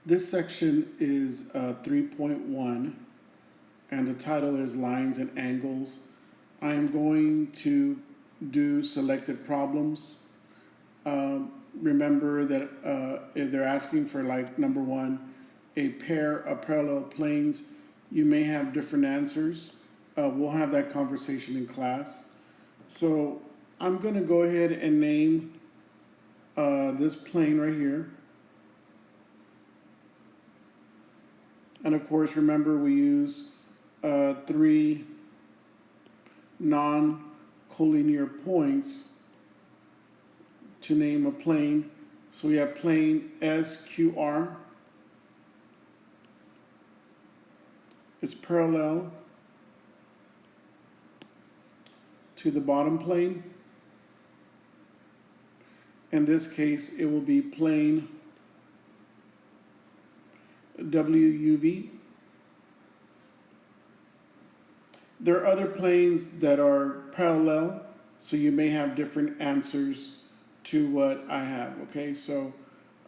This section is 3.1, and the title is Lines and Angles. I am going to do selected problems. Remember that if they're asking for, like, number one, a pair of parallel planes, you may have different answers. We'll have that conversation in class. So I'm going to go ahead and name this plane right here. And of course, remember, we use three non-collinear points to name a plane. So we have plane SQR. It's parallel to the bottom plane. In this case, it will be plane WUV. There are other planes that are parallel, so you may have different answers to what I have, okay? So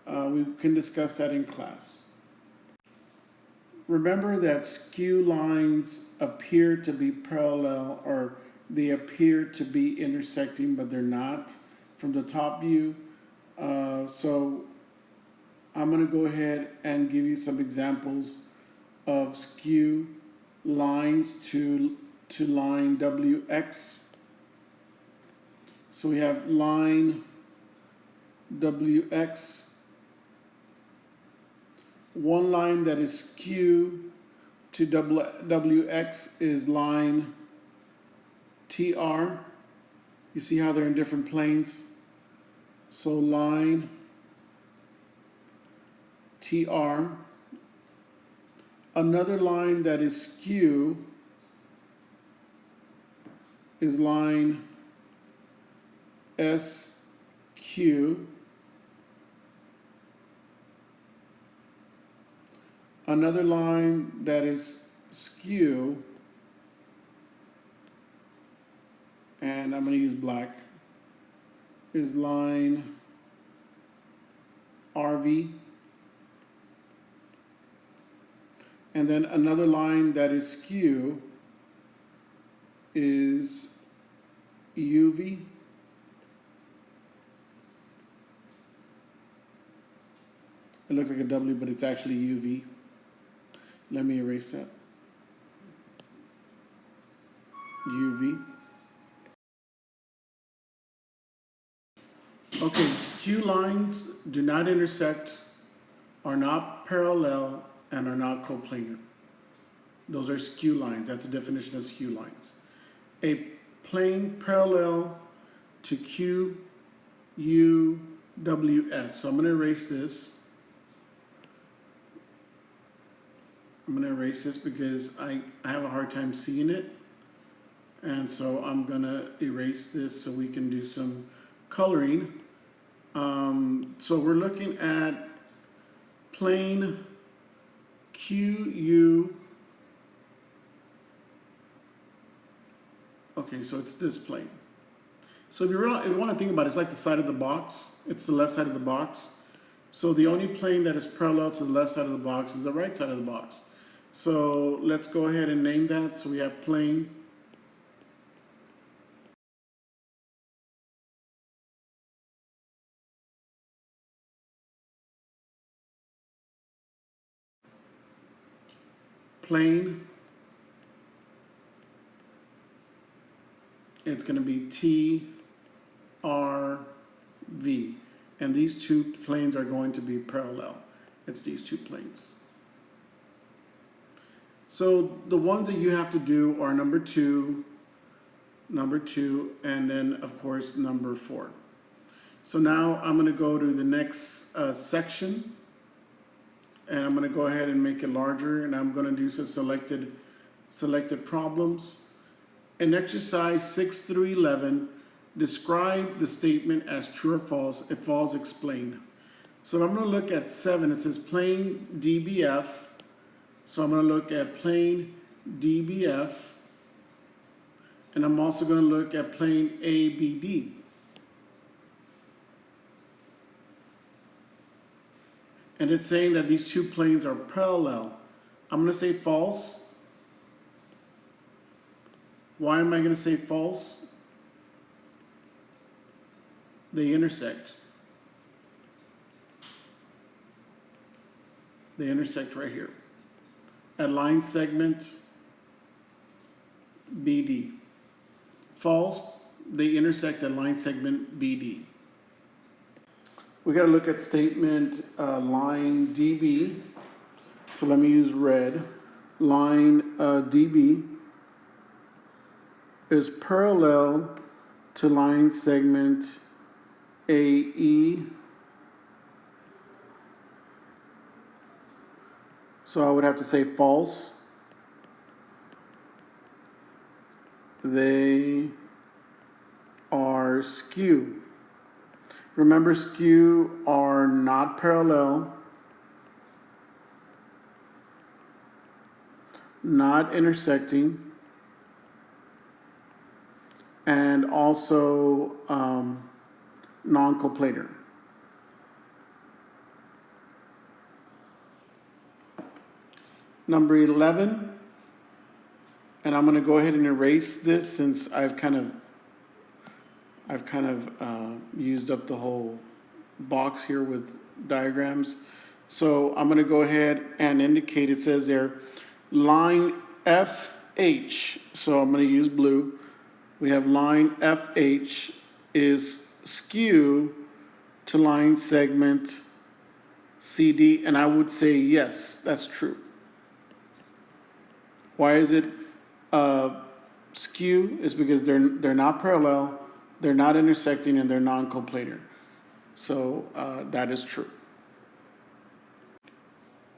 we can discuss that in class. Remember that skew lines appear to be parallel, or they appear to be intersecting, but they're not from the top view. So I'm going to go ahead and give you some examples of skew lines to line WX. So we have line WX. One line that is skew to WX is line TR. You see how they're in different planes? So line TR. Another line that is skew is line SQ. Another line that is skew, and I'm going to use black, is line RV. And then another line that is skew is UV. It looks like a W, but it's actually UV. Let me erase that. UV. Okay, skew lines do not intersect, are not parallel, and are not coplanar. Those are skew lines. That's the definition of skew lines. A plane parallel to Q, U, W, S. So I'm going to erase this. I'm going to erase this because I have a hard time seeing it. And so I'm going to erase this so we can do some coloring. So we're looking at plane QU. Okay, so it's this plane. So if you want to think about it, it's like the side of the box. It's the left side of the box. So the only plane that is parallel to the left side of the box is the right side of the box. So let's go ahead and name that. So we have plane plane. It's going to be TRV. And these two planes are going to be parallel. It's these two planes. So the ones that you have to do are number two, and then, of course, number 4. So now I'm going to go to the next section, and I'm going to go ahead and make it larger, and I'm going to do some selected problems. In exercise 6 through 11, describe the statement as true or false. If false, explain. So I'm going to look at 7. It says plane DBF. So I'm going to look at plane DBF, and I'm also going to look at plane ABD. and it's saying that these two planes are parallel. I'm going to say false. Why am I going to say false? They intersect. They intersect right here at line segment BD. False, they intersect at line segment BD. We got to look at statement line DB. So let me use red. Line DB is parallel to line segment AE. So I would have to say false. They are skew. Remember, skew are not parallel, not intersecting, and also non-coplanar. Number 11, and I'm going to go ahead and erase this since I've kind of used up the whole box here with diagrams. So I'm going to go ahead and indicate, it says there, line FH. So I'm going to use blue. We have line FH is skew to line segment CD, and I would say yes, that's true. Why is it skew? Is because they're not parallel, they're not intersecting, and they're non-coplanar. So that is true.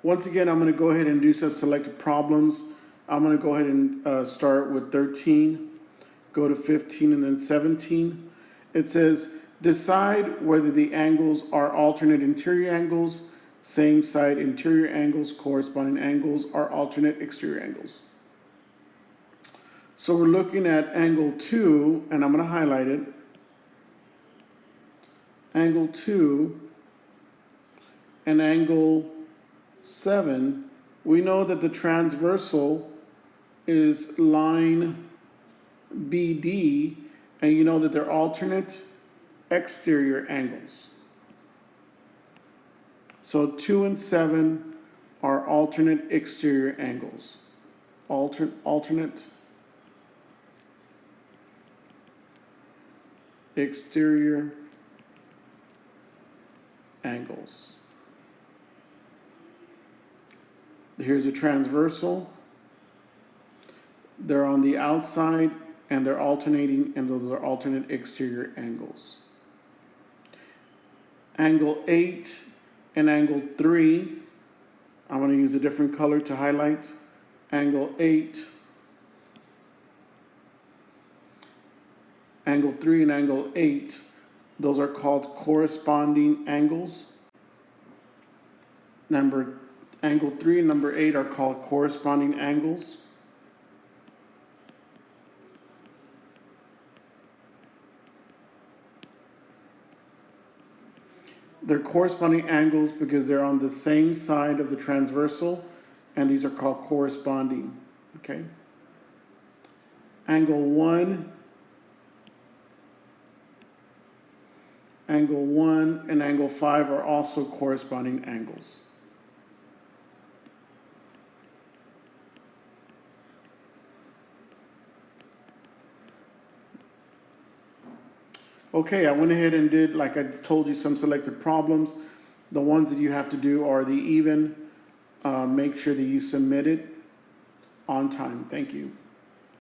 Once again, I'm going to go ahead and do some selected problems. I'm going to go ahead and start with 13, go to 15, and then 17. It says, decide whether the angles are alternate interior angles, same side interior angles, corresponding angles are alternate exterior angles. So we're looking at angle 2, and I'm going to highlight it. Angle 2 and angle 7, we know that the transversal is line BD, and you know that they're alternate exterior angles. So 2 and 7 are alternate exterior angles. Alternate exterior angles. Here's a transversal. They're on the outside and they're alternating, and those are alternate exterior angles. Angle 8 and angle 3, I'm going to use a different color to highlight. Angle 8, angle 3 and angle 8, those are called corresponding angles. Angle 3 and number 8 are called corresponding angles. They're corresponding angles because they're on the same side of the transversal, and these are called corresponding, okay? Angle 1 and angle 5 are also corresponding angles. Okay, I went ahead and did, like I told you, some selected problems. The ones that you have to do are the even. Make sure that you submit it on time. Thank you.